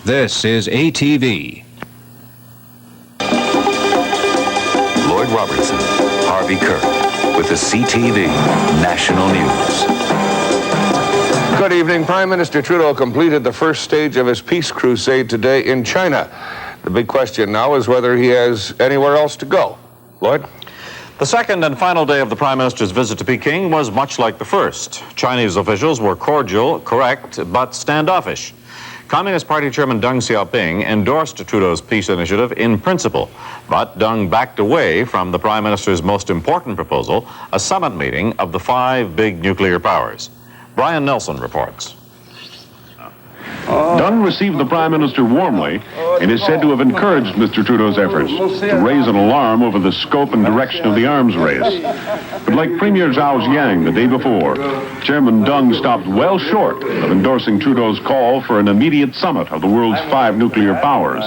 This is ATV. Lloyd Robertson, Harvey Kirk, with the CTV National News. Good evening. Prime Minister Trudeau completed the first stage of his peace crusade today in China. The big question now is whether he has anywhere else to go. Lloyd? The second and final day of the Prime Minister's visit to Peking was much like the first. Chinese officials were cordial, correct, but standoffish. Communist Party Chairman Deng Xiaoping endorsed Trudeau's peace initiative in principle, but Deng backed away from the Prime Minister's most important proposal, a summit meeting of the 5 big nuclear powers. Brian Nelson reports. Deng received the Prime Minister warmly and is said to have encouraged Mr. Trudeau's efforts to raise an alarm over the scope and direction of the arms race. But like Premier Zhao Ziyang the day before, Chairman Deng stopped well short of endorsing Trudeau's call for an immediate summit of the world's 5 nuclear powers.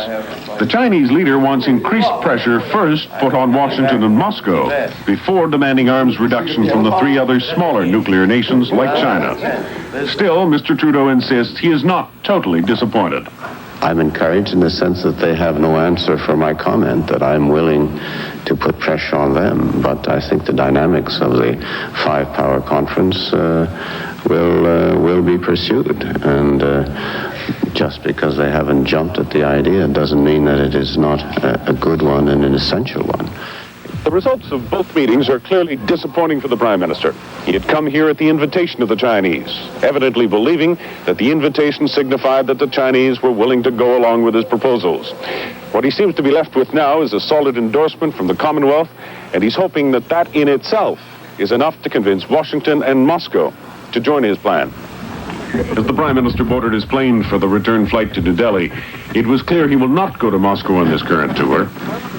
The Chinese leader wants increased pressure first put on Washington and Moscow before demanding arms reduction from the 3 other smaller nuclear nations like China. Still, Mr. Trudeau insists he is not totally disappointed. I'm encouraged in the sense that they have no answer for my comment that I'm willing to put pressure on them. But I think the dynamics of the 5-power conference will be pursued. And just because they haven't jumped at the idea doesn't mean that it is not a good one and an essential one. The results of both meetings are clearly disappointing for the Prime Minister. He had come here at the invitation of the Chinese, evidently believing that the invitation signified that the Chinese were willing to go along with his proposals. What he seems to be left with now is a solid endorsement from the Commonwealth, and he's hoping that that in itself is enough to convince Washington and Moscow to join his plan. As the Prime Minister boarded his plane for the return flight to New Delhi, it was clear he will not go to Moscow on this current tour.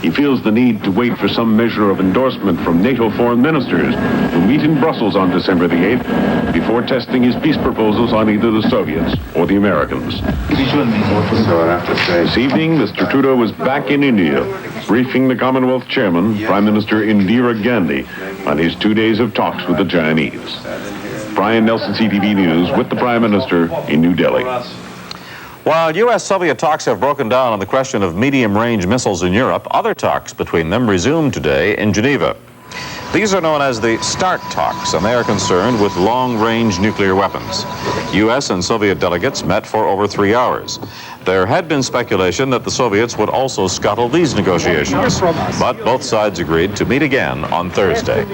He feels the need to wait for some measure of endorsement from NATO foreign ministers who meet in Brussels on December the 8th before testing his peace proposals on either the Soviets or the Americans. This evening, Mr. Trudeau was back in India, briefing the Commonwealth Chairman, Prime Minister Indira Gandhi, on his 2 days of talks with the Chinese. Brian Nelson, CTV News, with the Prime Minister in New Delhi. While U.S.-Soviet talks have broken down on the question of medium-range missiles in Europe, other talks between them resumed today in Geneva. These are known as the START talks, and they are concerned with long-range nuclear weapons. U.S. and Soviet delegates met for over 3 hours. There had been speculation that the Soviets would also scuttle these negotiations, but both sides agreed to meet again on Thursday.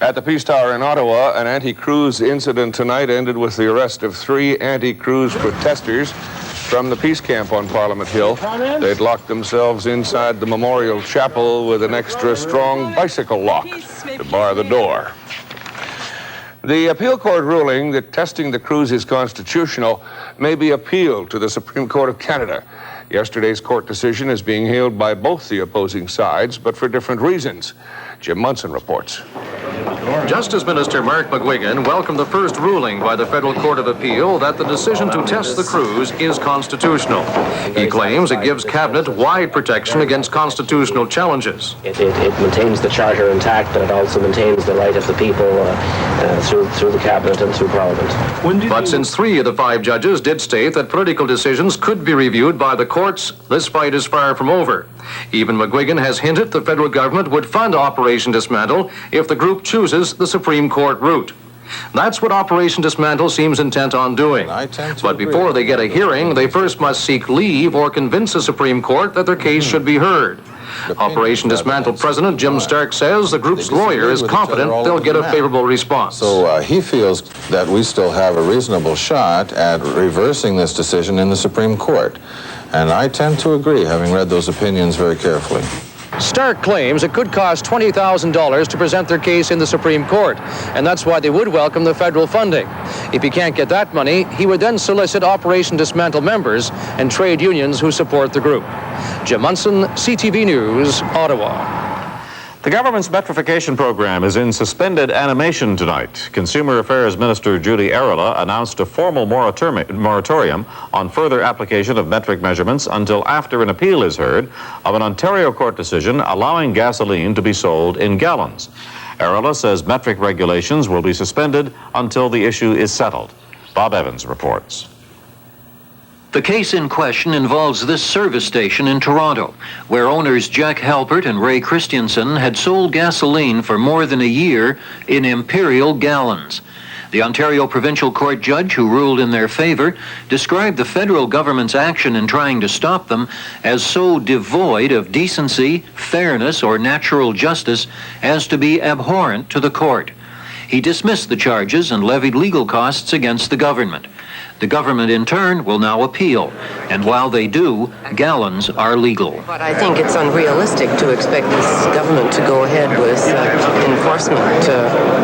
At the Peace Tower in Ottawa, an anti-cruise incident tonight ended with the arrest of 3 anti-cruise protesters from the Peace Camp on Parliament Hill. They'd locked themselves inside the Memorial Chapel with an extra strong bicycle lock to bar the door. The appeal court ruling that testing the cruise is constitutional may be appealed to the Supreme Court of Canada. Yesterday's court decision is being hailed by both the opposing sides, but for different reasons. Jim Munson reports. Justice Minister Mark McGuigan welcomed the first ruling by the Federal Court of Appeal that the decision to test the cruise is constitutional. He claims it gives Cabinet wide protection against constitutional challenges. It maintains the Charter intact, but it also maintains the right of the people through the Cabinet and through Parliament. But since 3 of the 5 judges did state that political decisions could be reviewed by the courts, this fight is far from over. Even McGuigan has hinted the federal government would fund Operation Dismantle if the group chooses the Supreme Court route. That's what Operation Dismantle seems intent on doing. But before they get a hearing, they first must seek leave or convince the Supreme Court that their case should be heard. Operation Dismantle President Jim Stark says the group's lawyer is confident they'll get a favorable response. So he feels that we still have a reasonable shot at reversing this decision in the Supreme Court. And I tend to agree, having read those opinions very carefully. Stark claims it could cost $20,000 to present their case in the Supreme Court, and that's why they would welcome the federal funding. If he can't get that money, he would then solicit Operation Dismantle members and trade unions who support the group. Jim Munson, CTV News, Ottawa. The government's metrification program is in suspended animation tonight. Consumer Affairs Minister Judy Arula announced a formal moratorium on further application of metric measurements until after an appeal is heard of an Ontario court decision allowing gasoline to be sold in gallons. Arula says metric regulations will be suspended until the issue is settled. Bob Evans reports. The case in question involves this service station in Toronto, where owners Jack Halpert and Ray Christensen had sold gasoline for more than a year in imperial gallons. The Ontario Provincial Court judge who ruled in their favor described the federal government's action in trying to stop them as so devoid of decency, fairness, or natural justice as to be abhorrent to the court. He dismissed the charges and levied legal costs against the government. The government, in turn, will now appeal, and while they do, gallons are legal. But I think it's unrealistic to expect this government to go ahead with enforcement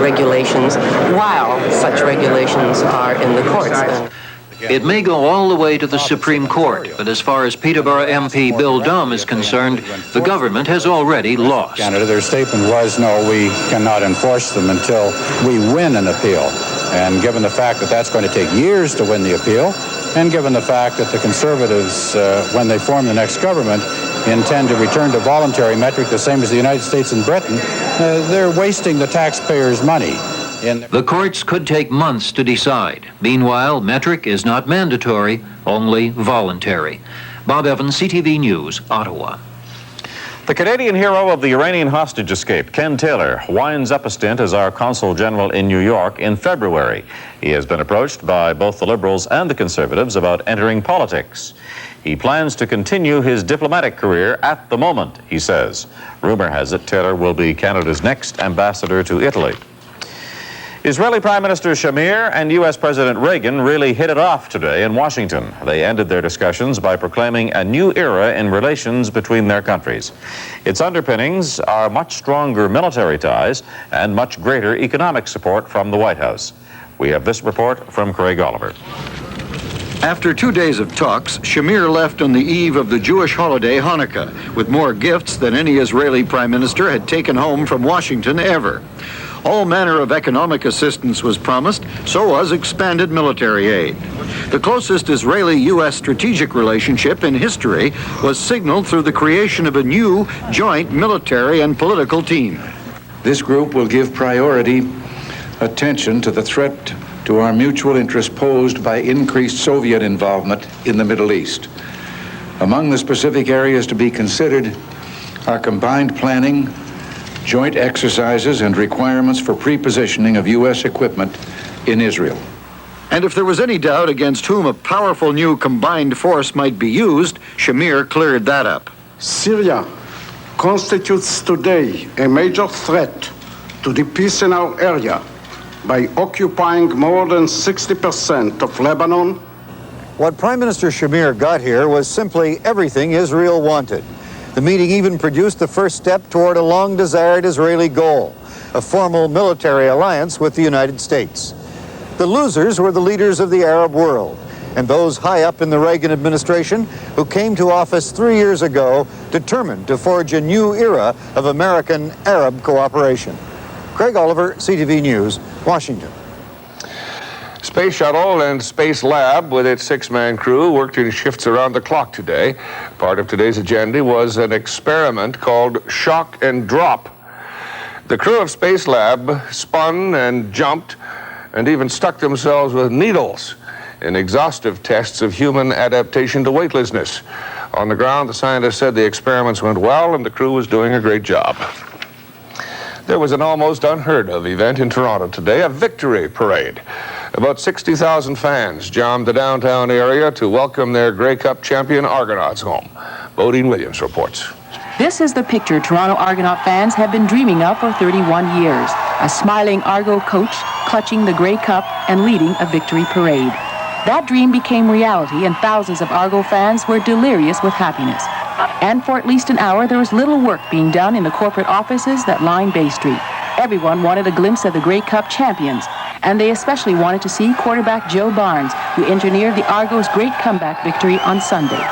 regulations while such regulations are in the courts. It may go all the way to the Supreme Court, but as far as Peterborough MP Bill Dumm is concerned, the government has already lost. Canada, their statement was, no, we cannot enforce them until we win an appeal. And given the fact that that's going to take years to win the appeal, and given the fact that the Conservatives, when they form the next government, intend to return to voluntary metric the same as the United States and Britain, they're wasting the taxpayers' money. The courts could take months to decide. Meanwhile, metric is not mandatory, only voluntary. Bob Evans, CTV News, Ottawa. The Canadian hero of the Iranian hostage escape, Ken Taylor, winds up a stint as our Consul General in New York in February. He has been approached by both the Liberals and the Conservatives about entering politics. He plans to continue his diplomatic career at the moment, he says. Rumor has it Taylor will be Canada's next ambassador to Italy. Israeli Prime Minister Shamir and U.S. President Reagan really hit it off today in Washington. They ended their discussions by proclaiming a new era in relations between their countries. Its underpinnings are much stronger military ties and much greater economic support from the White House. We have this report from Craig Oliver. After 2 days of talks, Shamir left on the eve of the Jewish holiday Hanukkah with more gifts than any Israeli prime minister had taken home from Washington ever. All manner of economic assistance was promised, so was expanded military aid. The closest Israeli-U.S. strategic relationship in history was signaled through the creation of a new joint military and political team. This group will give priority attention to the threat to our mutual interest posed by increased Soviet involvement in the Middle East. Among the specific areas to be considered are combined planning, joint exercises, and requirements for pre-positioning of U.S. equipment in Israel. And if there was any doubt against whom a powerful new combined force might be used, Shamir cleared that up. Syria constitutes today a major threat to the peace in our area by occupying more than 60% of Lebanon. What Prime Minister Shamir got here was simply everything Israel wanted. The meeting even produced the first step toward a long-desired Israeli goal, a formal military alliance with the United States. The losers were the leaders of the Arab world, and those high up in the Reagan administration who came to office 3 years ago determined to forge a new era of American-Arab cooperation. Craig Oliver, CTV News, Washington. Space Shuttle and Space Lab, with its 6-man crew, worked in shifts around the clock today. Part of today's agenda was an experiment called Shock and Drop. The crew of Space Lab spun and jumped and even stuck themselves with needles in exhaustive tests of human adaptation to weightlessness. On the ground, the scientists said the experiments went well and the crew was doing a great job. There was an almost unheard of event in Toronto today, a victory parade. About 60,000 fans jammed the downtown area to welcome their Grey Cup champion Argonauts home. Bodine Williams reports. This is the picture Toronto Argonaut fans have been dreaming of for 31 years. A smiling Argo coach clutching the Grey Cup and leading a victory parade. That dream became reality and thousands of Argo fans were delirious with happiness. And for at least an hour, there was little work being done in the corporate offices that line Bay Street. Everyone wanted a glimpse of the Grey Cup champions, and they especially wanted to see quarterback Joe Barnes, who engineered the Argos' great comeback victory on Sunday.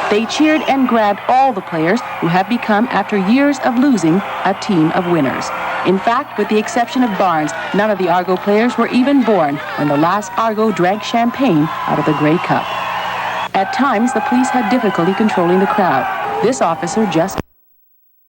They cheered and grabbed all the players who have become, after years of losing, a team of winners. In fact, with the exception of Barnes, none of the Argo players were even born when the last Argo drank champagne out of the Grey Cup. At times, the police had difficulty controlling the crowd. This officer just